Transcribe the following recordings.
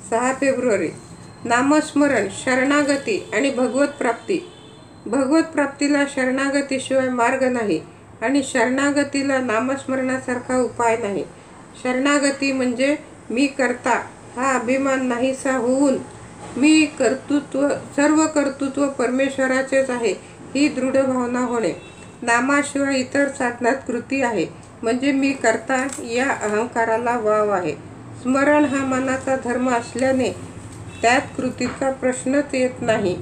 6 February. नामस्मरण, शरणागती आणि भगवत प्राप्ती. भगवत प्राप्तीला शरणागतीशिवाय मार्ग नाही आणि शरणागतीला नामस्मरणासारखा उपाय नाही. शरणागती म्हणजे मी करता हा अभिमान नाहीसा होऊन सर्व कर्तृत्व परमेश्वराचेच आहे ही दृढ भावना होणे. नामाशिवाय इतर साधनात कृती आहे म्हणजे मी करता या अहंकाराला वाव आहे. स्मरण हा मनाचा धर्म असल्याने त्यात कृतीचा प्रश्नच येत नाही,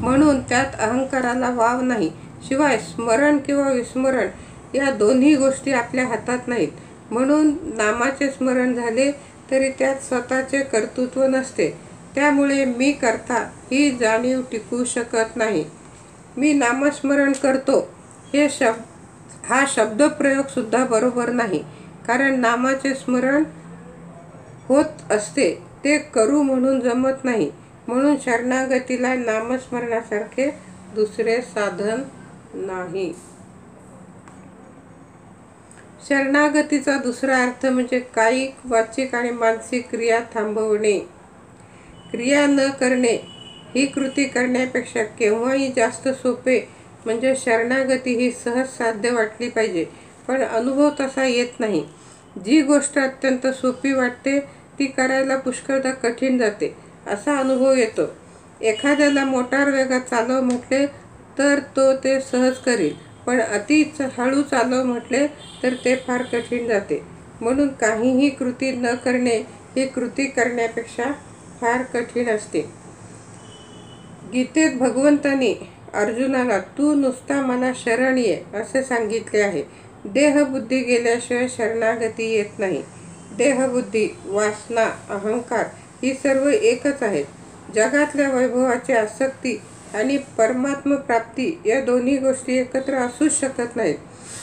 म्हणून त्यात अहंकाराला वाव नाही. शिवाय स्मरण किंवा विस्मरण या दोन्ही गोष्टी आपल्या हातात नाहीत, म्हणून नामाचे स्मरण झाले तरी त्यात स्वतःचे कर्तृत्व नसते. त्यामुळे मी करता ही जाणीव टिकू शकत नाही. मी नामस्मरण करतो हा शब्दप्रयोग सुद्धा बरोबर नाही, कारण नामाचे स्मरण होत असते ते करू म्हणून जमत नाही. म्हणून शरणागतीला नामस्मरणासारखे दुसरे साधन नाही. शरणागतीचा दुसरा अर्थ म्हणजे कायिक, वाचिक आणि मानसिक क्रिया थांबवणे. क्रिया न करणे ही कृती करण्यापेक्षा केव्हाही जास्त सोपे. म्हणजे शरणागती ही सहज साध्य वाटली पाहिजे, पण अनुभव तसा येत नाही. जी गोष्ट अत्यंत सोपी वाटते ती करायला पुष्कळदा कठीण जाते असा अनुभव येतो. एखाद्याला मोटार वेगात चालव म्हटले तर तो ते सहज करील, पण अति हळू चालव म्हटले तर ते फार कठीण जाते. म्हणून काहीही कृती न करणे ही कृती करण्यापेक्षा फार कठीण असते. गीतेत भगवंतांनी अर्जुनाला तू नुसता मला शरण ये असे सांगितले आहे. देहबुद्धी गेल्याशिवाय शरणागती येत नाही. देहबुद्धी, वासना, अहंकार ही सर्व एकच आहेत. जगातल्या वैभवाची आसक्ती आणि परमात्मप्राप्ती या दोन्ही गोष्टी एकत्र असूच शकत नाहीत.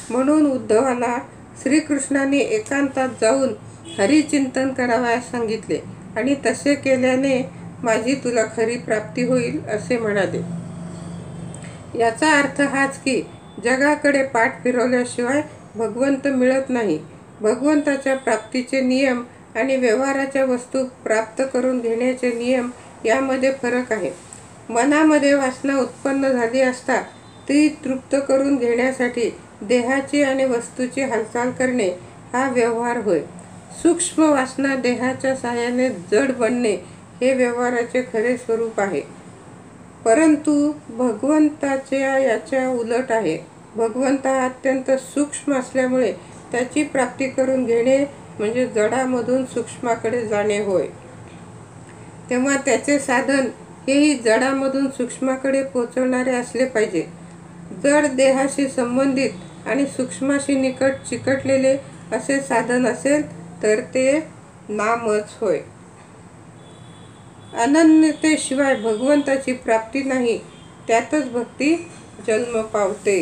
म्हणून उद्धवाला श्रीकृष्णाने एकांतात जाऊन हरिचिंतन करावयास सांगितले आणि तसे केल्याने माझी तुला खरी प्राप्ती होईल असे म्हणाले. याचा अर्थ हाच की जगाकडे पाठ फिरवल्याशिवाय भगवंत मिळत नाही. भगवंताच्या प्राप्तीचे नियम आणि व्यवहाराच्या वस्तू प्राप्त करून घेण्याचे नियम यामध्ये फरक आहे. मनामध्ये वासना उत्पन्न झाली असता ती तृप्त करून घेण्यासाठी देहाची आणि वस्तूची हालचाल करणे हा व्यवहार होय. सूक्ष्म वासना देहाच्या साहाय्याने जड बनणे हे व्यवहाराचे खरे स्वरूप आहे. परंतु भगवंताच्या याच्या उलट आहे. भगवंत हा अत्यंत सूक्ष्म असल्यामुळे त्याची प्राप्ती करून घेणे म्हणजे जडामधून सूक्ष्माकडे जाणे होय. तेव्हा त्याचे साधन हेही जडामधून सूक्ष्माकडे पोचवणारे असले पाहिजे. जड देहाशी संबंधित आणि सूक्ष्माशी निकट चिकटलेले असे साधन असेल तर ते नामच होय. अनन्यतेशिवाय भगवंताची प्राप्ती नाही, त्यातच भक्ती जन्म पावते.